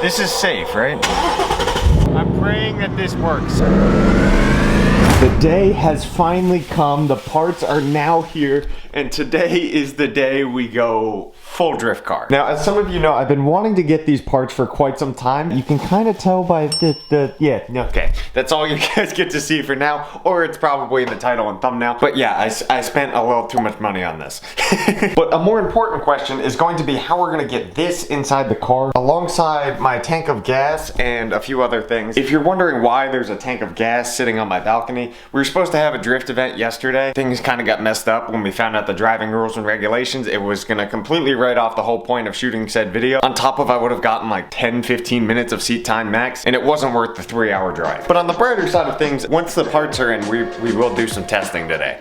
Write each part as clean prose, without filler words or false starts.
This is safe, right? I'm praying that this works. The day has finally come. The parts are now here, and today is the day we go full drift car. Now, as some of you know, I've been wanting to get these parts for quite some time. You can kind of tell by yeah, okay. That's all you guys get to see for now, or it's probably in the title and thumbnail. But yeah, I spent a little too much money on this. But a more important question is going to be how we're gonna get this inside the car, alongside my tank of gas and a few other things. If you're wondering why there's a tank of gas sitting on my balcony, we were supposed to have a drift event yesterday. Things kind of got messed up when we found out the driving rules and regulations. It was gonna completely write off the whole point of shooting said video. On top of I would have gotten like 10-15 minutes of seat time max, and it wasn't worth the 3-hour drive. But on the brighter side of things, once the parts are in, we will do some testing today.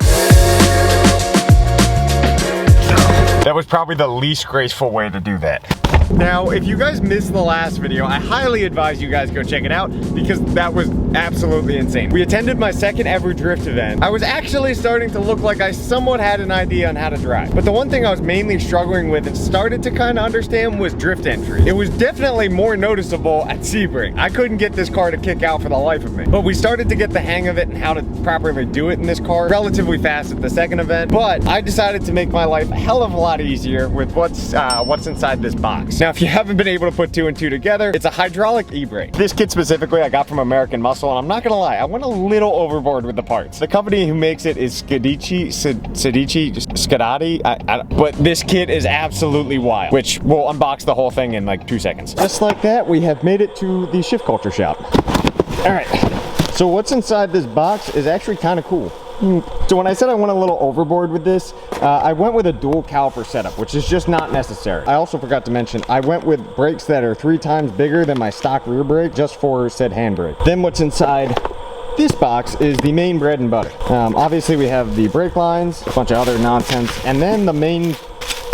That was probably the least graceful way to do that. Now, if you guys missed the last video, I highly advise you guys go check it out because that was absolutely insane. We attended my second ever drift event. I was actually starting to look like I somewhat had an idea on how to drive. But the one thing I was mainly struggling with and started to kind of understand was drift entry. It was definitely more noticeable at Sebring. I couldn't get this car to kick out for the life of me. But we started to get the hang of it and how to properly do it in this car relatively fast at the second event. But I decided to make my life a hell of a lot easier with what's inside this box. Now, if you haven't been able to put 2 and 2 together, it's a hydraulic e-brake. This kit specifically I got from American Muscle, and I'm not gonna lie, I went a little overboard with the parts. The company who makes it is Skadati, but this kit is absolutely wild, which we'll unbox the whole thing in like 2 seconds. Just like that, we have made it to the Shift Culture shop. All right, so what's inside this box is actually kind of cool. So when I said I went a little overboard with this, I went with a dual caliper setup, which is just not necessary. I also forgot to mention, I went with brakes that are 3 times bigger than my stock rear brake, just for said handbrake. Then what's inside this box is the main bread and butter. Obviously we have the brake lines, a bunch of other nonsense, and then the main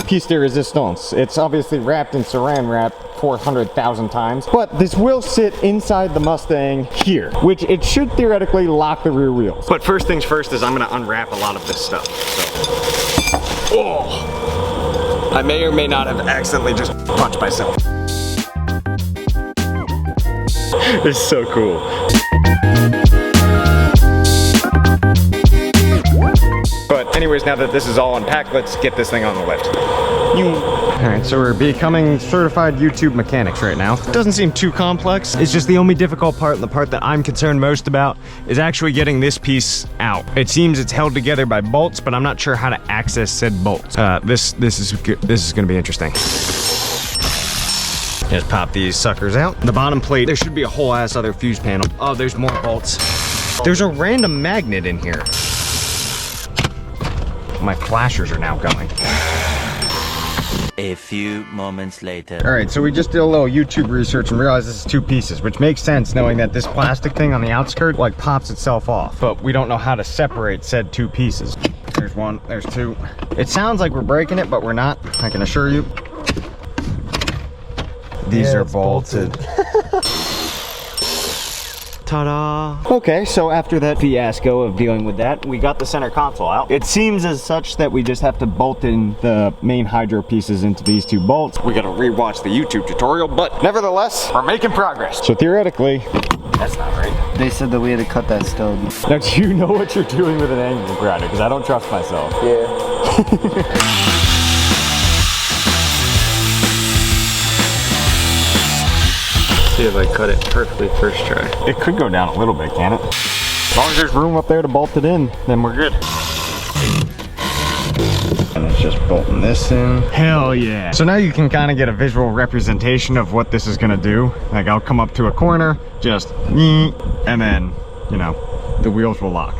piece de resistance. It's obviously wrapped in saran wrap 400,000 times, but this will sit inside the Mustang here, which it should theoretically lock the rear wheels. But first things first is I'm gonna unwrap a lot of this stuff. So, oh, I may or may not have accidentally just punched myself. It's so cool. But anyways, now that this is all unpacked, let's get this thing on the lift. Alright, so we're becoming certified YouTube mechanics right now. Doesn't seem too complex. It's just the only difficult part, and the part that I'm concerned most about, is actually getting this piece out. It seems it's held together by bolts, but I'm not sure how to access said bolts. This is gonna be interesting. Just pop these suckers out. The bottom plate, there should be a whole ass other fuse panel. Oh, there's more bolts. There's a random magnet in here. My flashers are now going. A few moments later. All right, so we just did a little YouTube research and realized this is 2 pieces, which makes sense knowing that this plastic thing on the outskirt like pops itself off, but we don't know how to separate said 2 pieces. There's 1, there's 2. It sounds like we're breaking it, but we're not, I can assure you. These are bolted. Ta-da! Okay, so after that fiasco of dealing with that, we got the center console out. It seems as such that we just have to bolt in the main hydro pieces into these 2 bolts. We gotta rewatch the YouTube tutorial, but nevertheless, we're making progress. So theoretically, that's not right. They said that we had to cut that stone. Now, do you know what you're doing with an angle grinder? Because I don't trust myself. Yeah. See if I cut it perfectly first try. It could go down a little bit, can it? As long as there's room up there to bolt it in, then we're good. And it's just bolting this in. Hell yeah. So now you can kind of get a visual representation of what this is gonna do. Like I'll come up to a corner, just and then, you know, the wheels will lock.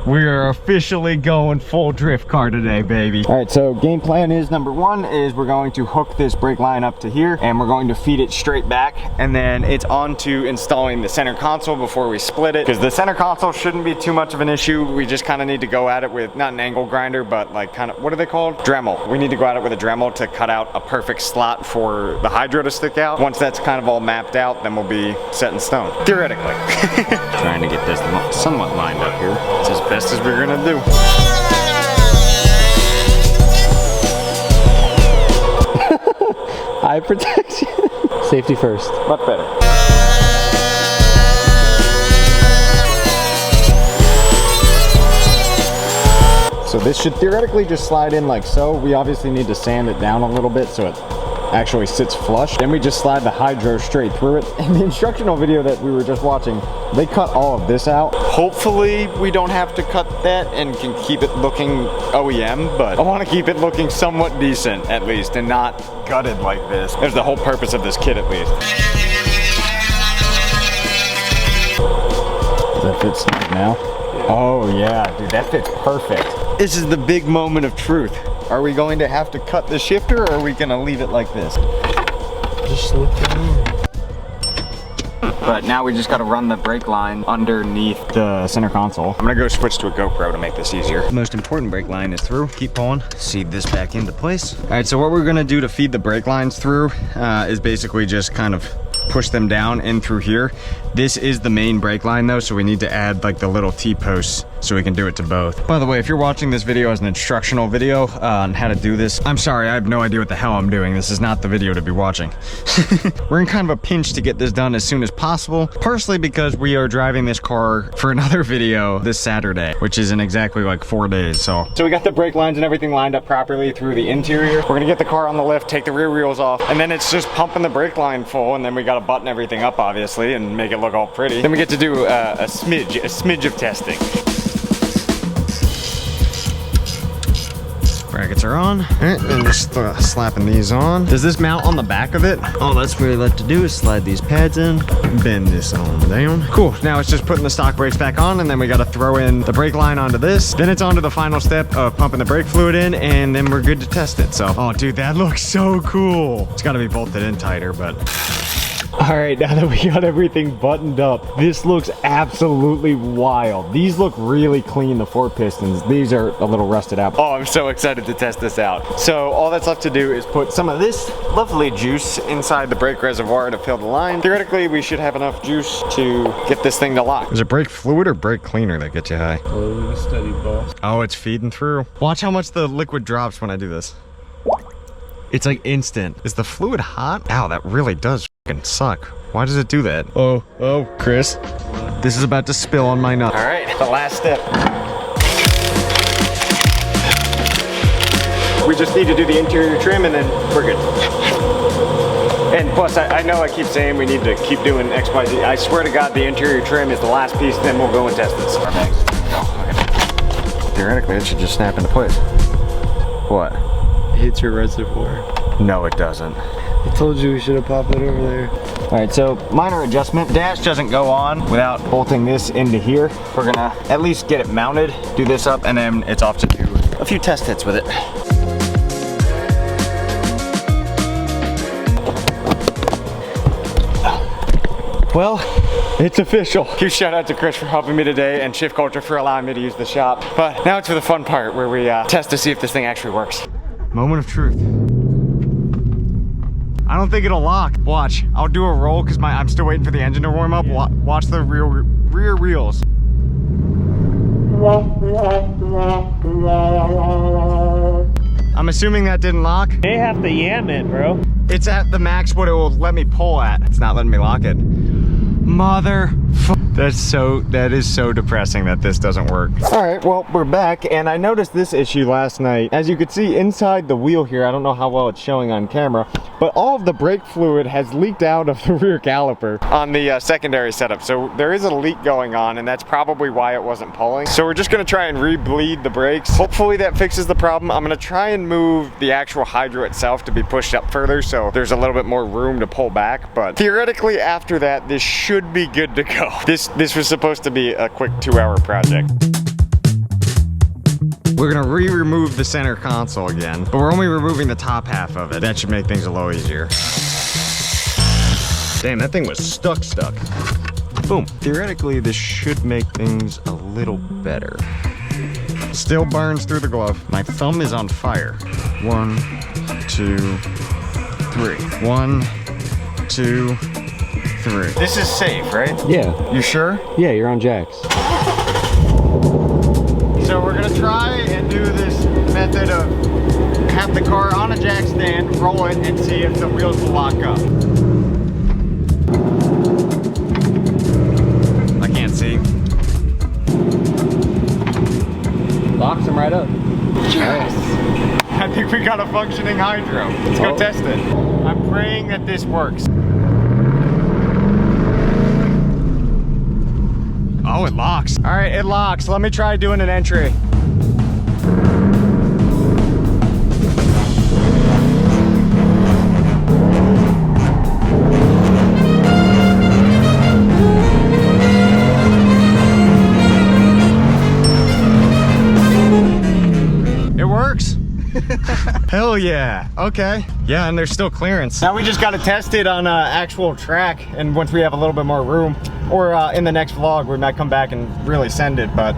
We are officially going full drift car today, baby. All right, so game plan is number 1 is we're going to hook this brake line up to here and we're going to feed it straight back, and then it's on to installing the center console before we split it, because the center console shouldn't be too much of an issue. We just kind of need to go at it with not an angle grinder, but like kind of, what are they called? Dremel. We need to go at it with a Dremel to cut out a perfect slot for the hydro to stick out. Once that's kind of all mapped out, then we'll be set in stone, theoretically. Trying to get this somewhat lined up here. It's as best as we're gonna do. Eye protection. Safety first. Much better. So this should theoretically just slide in like so. We obviously need to sand it down a little bit so it actually sits flush. Then we just slide the hydro straight through it. In the instructional video that we were just watching, they cut all of this out. Hopefully we don't have to cut that and can keep it looking OEM, but I want to keep it looking somewhat decent at least and not gutted like this. There's the whole purpose of this kit at least. Does that fit snug now? Oh yeah, dude, that fits perfect. This is the big moment of truth. Are we going to have to cut the shifter or are we gonna leave it like this? Just slip it on. But now we just gotta run the brake line underneath the center console. I'm gonna go switch to a GoPro to make this easier. The most important brake line is through. Keep pulling, seat this back into place. All right, so what we're gonna do to feed the brake lines through is basically just kind of push them down in through here. This is the main brake line though, so we need to add like the little T-posts so we can do it to both. By the way, if you're watching this video as an instructional video on how to do this, I'm sorry, I have no idea what the hell I'm doing. This is not the video to be watching. We're in kind of a pinch to get this done as soon as possible, partially because we are driving this car for another video this Saturday, which is in exactly like 4 days. So we got the brake lines and everything lined up properly through the interior. We're gonna get the car on the lift, take the rear wheels off, and then it's just pumping the brake line full, and then we gotta button everything up obviously and make it look all pretty. Then we get to do a smidge of testing. Brackets are on. All right, and just slapping these on. Does this mount on the back of it? All that's really left to do is slide these pads in, bend this on down. Cool, now it's just putting the stock brakes back on, and then we gotta throw in the brake line onto this. Then it's on to the final step of pumping the brake fluid in, and then we're good to test it. So, oh dude, that looks so cool. It's gotta be bolted in tighter, but. All right, now that we got everything buttoned up, this looks absolutely wild. These look really clean, the 4 pistons. These are a little rusted out. Oh, I'm so excited to test this out. So all that's left to do is put some of this lovely juice inside the brake reservoir to fill the line. Theoretically, we should have enough juice to get this thing to lock. Is it brake fluid or brake cleaner that gets you high? Slow and steady, boss. Oh, it's feeding through. Watch how much the liquid drops when I do this. It's like instant. Is the fluid hot? Ow, that really does fucking suck. Why does it do that? Oh, Chris. This is about to spill on my nuts. All right, the last step. We just need to do the interior trim and then we're good. And plus, I know I keep saying we need to keep doing XYZ. I swear to God, the interior trim is the last piece, then we'll go and test this. Okay. Theoretically, it should just snap into place. What? Hits your reservoir. No, it doesn't. I told you we should have popped it over there. All right, so minor adjustment. Dash doesn't go on without bolting this into here. We're gonna at least get it mounted, do this up, and then it's off to do a few test hits with it. Well, it's official. Huge shout out to Chris for helping me today and Shift Culture for allowing me to use the shop. But now it's for the fun part where we test to see if this thing actually works. Moment of truth. I don't think it'll lock. Watch, I'll do a roll because I'm still waiting for the engine to warm up. Yeah. Watch the rear wheels. I'm assuming that didn't lock. They have to yam it, bro. It's at the max what it will let me pull at. It's not letting me lock it. Mother. That is so depressing that this doesn't work. All right, well, we're back, and I noticed this issue last night. As you can see inside the wheel here, I don't know how well it's showing on camera, but all of the brake fluid has leaked out of the rear caliper on the secondary setup. So there is a leak going on, and that's probably why it wasn't pulling. So we're just gonna try and re-bleed the brakes. Hopefully that fixes the problem. I'm gonna try and move the actual hydro itself to be pushed up further so there's a little bit more room to pull back. But theoretically after that, this should be good to go. This was supposed to be a quick 2-hour project. We're gonna remove the center console again, but we're only removing the top half of it. That should make things a little easier. Damn, that thing was stuck. Boom. Theoretically, this should make things a little better. Still burns through the glove. My thumb is on fire. 1, 2, 3. 1, 2, 3. This is safe, right? Yeah. You sure? Yeah, you're on jacks. So we're gonna try and do this method of have the car on a jack stand, roll it, and see if the wheels will lock up. it up. Yes. I think we got a functioning hydro. Let's go test it. I'm praying that this works. Oh, it locks. All right, it locks. Let me try doing an entry. It works. Hell yeah. Okay. Yeah, and there's still clearance. Now we just got to test it on actual track, and once we have a little bit more room, or in the next vlog, we might come back and really send it, but.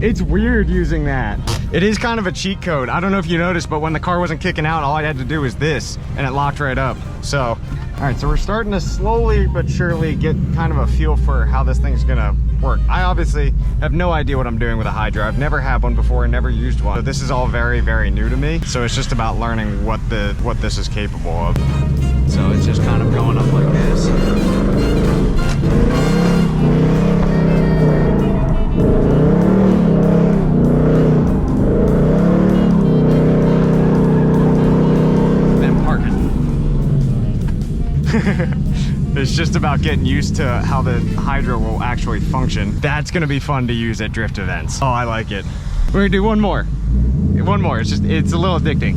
It's weird using that. It is kind of a cheat code. I don't know if you noticed, but when the car wasn't kicking out, all I had to do was this, and it locked right up. So, all right, so we're starting to slowly but surely get kind of a feel for how this thing's gonna work. I obviously have no idea what I'm doing with a hydro. I've never had one before and never used one. So this is all very, very new to me. So it's just about learning what this is capable of. So it's just kind of going up like this. It's just about getting used to how the hydro will actually function. That's gonna be fun to use at drift events. Oh, I like it. We're gonna do one more. One more, it's a little addicting.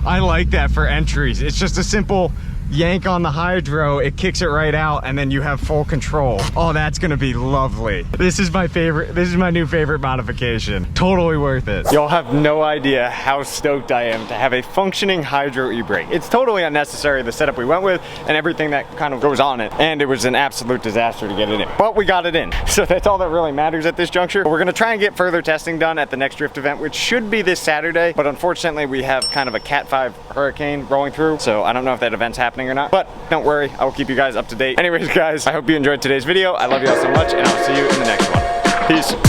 I like that for entries. It's just a simple yank on the hydro, it kicks it right out, and then you have full control. Oh, that's gonna be lovely. This is my favorite, this is my new favorite modification. Totally worth it. Y'all have no idea how stoked I am to have a functioning hydro e-brake. It's totally unnecessary, the setup we went with, and everything that kind of goes on it. And it was an absolute disaster to get it in. But we got it in. So that's all that really matters at this juncture. We're gonna try and get further testing done at the next drift event, which should be this Saturday. But unfortunately, we have kind of a Cat 5 hurricane rolling through. So I don't know if that event's happening or not, but don't worry, I will keep you guys up to date. Anyways, guys, I hope you enjoyed today's video. I love you all so much, and I'll see you in the next one. Peace.